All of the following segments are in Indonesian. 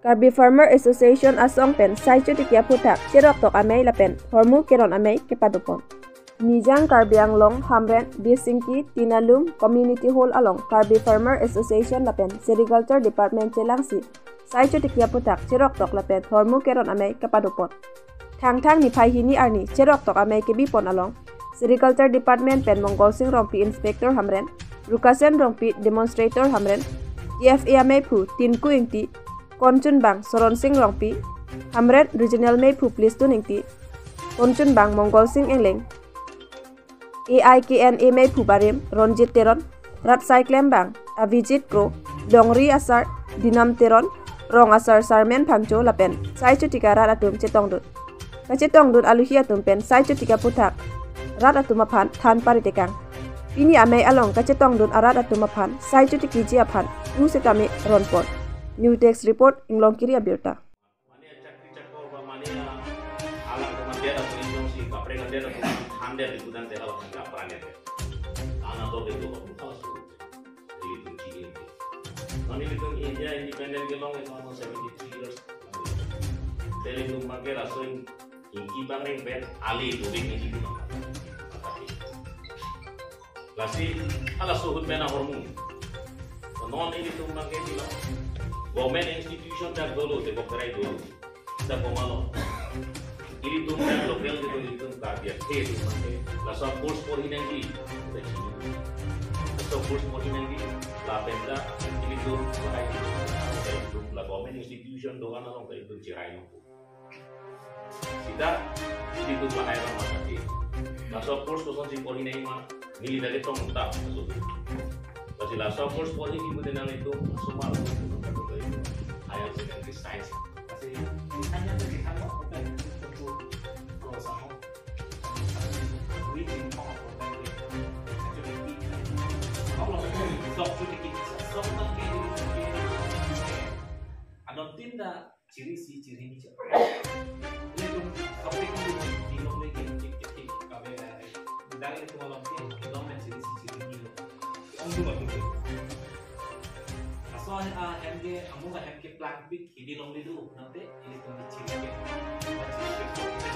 Karbi Farmer Association asong pen sai chu tikia phutak cherok tok amei lapen hormu keron amei kepadupon. Nijang Karbi Anglong Hamren Bisingki Tinalum Community Hall along Karbi Farmer Association lapen Sericulture Department celangsi sai chu tikia phutak cherok tok lapen hormu keron amei kepadupon. Thang ni phai hini arni cherok tok amei kebipon along Sericulture Department pen Mongol Singh Rongpi Inspector Hamren Rukasen Rongpi Demonstrator Hamren TFA amei phu tinku ingti Konchun Bang Soron Singh Rongpi Hamren Regional Mei Phu Police Tuningti Konchun Bang Mongol Singh Engleng AIKNA Mei Phu Barim Ronjit Teron Rat Cyclem Bang Avijit Kro Dongri Asar Dinam Teron Rong Asar Sarmen Phangcho Lapen Sai Chutika Rat Atum Chetongdut Kachetongdut Aluhi Atum Pen Sai Chutika Putak Rat Atumaphan Than Paritekang Pini Amei Along Kachetongdut Arat Atumaphan Sai Chutiki Jiaphan Nusetame Ronpon New Text Report Inglong Kiri Abirta. Government institution dah dulu, demokrasi dulu, dah pemalo. Ini tuh yang lokal itu karya itu, langsung kurs por ini lagi, langsung kurs por ini lagi, lah benda ini tuh lah government institution doang orang kayak itu cerai nopo. Kita ini tuh bahaya orang lagi, langsung kurs kosong si por ini mah, ini dari tong tak masuk. Kasi langsung kurs por ini bukan itu semua. Ayam dengan desain kasi desainnya tuh kita mau bukan untuk proses reaching out kalau stop sedikit stop lagi ada tindak ciri ini itu topik itu di nomor lagi kamera dari itu malam itu nomor ciri ini untuk soalnya MG amunga MG Black Big ini nomor itu nanti ini ciri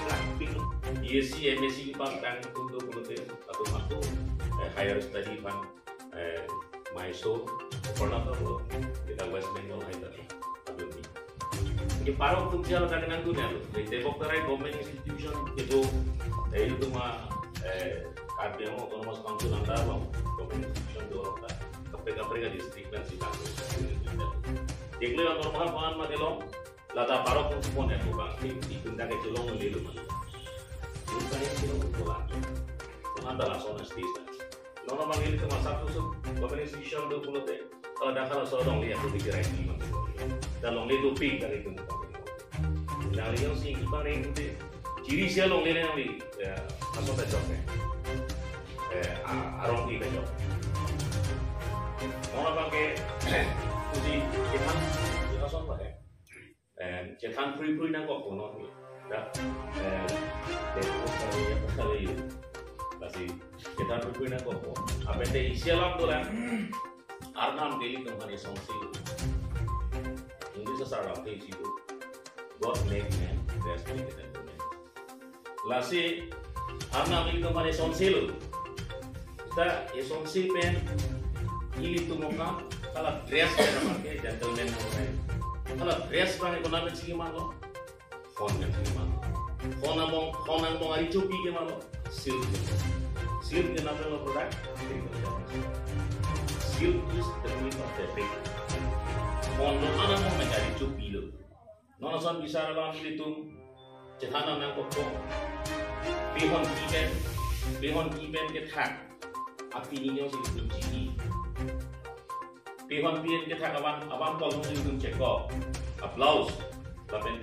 Black Big ESC MSc kan untuk kultur atau masuk higher study pan Mysore pernah tahu kita West Bengal high tadi atau ini ini parok fungsional dengan dunia loh di Depok Terai government institution itu mah Karbi Autonomous Council antara government institution dua orang KPK distrik dan Sitango. Deklo yang normal pangan madelong, lata parok pun semua yang bukan ikutkan ke celong lelu mana. Bukan yang celong bukan. Tuhan adalah soal stisna. Normal ini cuma satu sub, government institution 20 teh. Kalau dah kalau seorang lihat tu dikira ini mana. Dan long lelu ping dari itu. Dan yang sih kita ni itu ciri sia long lelu yang ni masuk ke job arong kita job. Orang pakai uji cetan, kita soal apa? Cetan free nang kok kono ni, dah. Kalau itu, masih cetan free nang kok. Apa yang isi alam tu lah. Arnam daily company songsi. Inggris sesaran ke situ. God make man, best make it man. Lasi Arnam daily company songsi lu. Kita songsi pen. Ini tuh muka kalau dress kita pakai gentleman namanya. Kalau dress pakai konamen sih gimana? Phone kan sih gimana? Phone nang hari cupi gimana? Silk kenapa lo produk? Silk is the queen of the big. Phone lo mana mau mencari cupi lo? Nona san bisa dalam itu cehana nang kokok. Behon kiben ketak. Api ini yang sih kunci. Pihon pian kita kawan kolong itu cekok, applause, tapi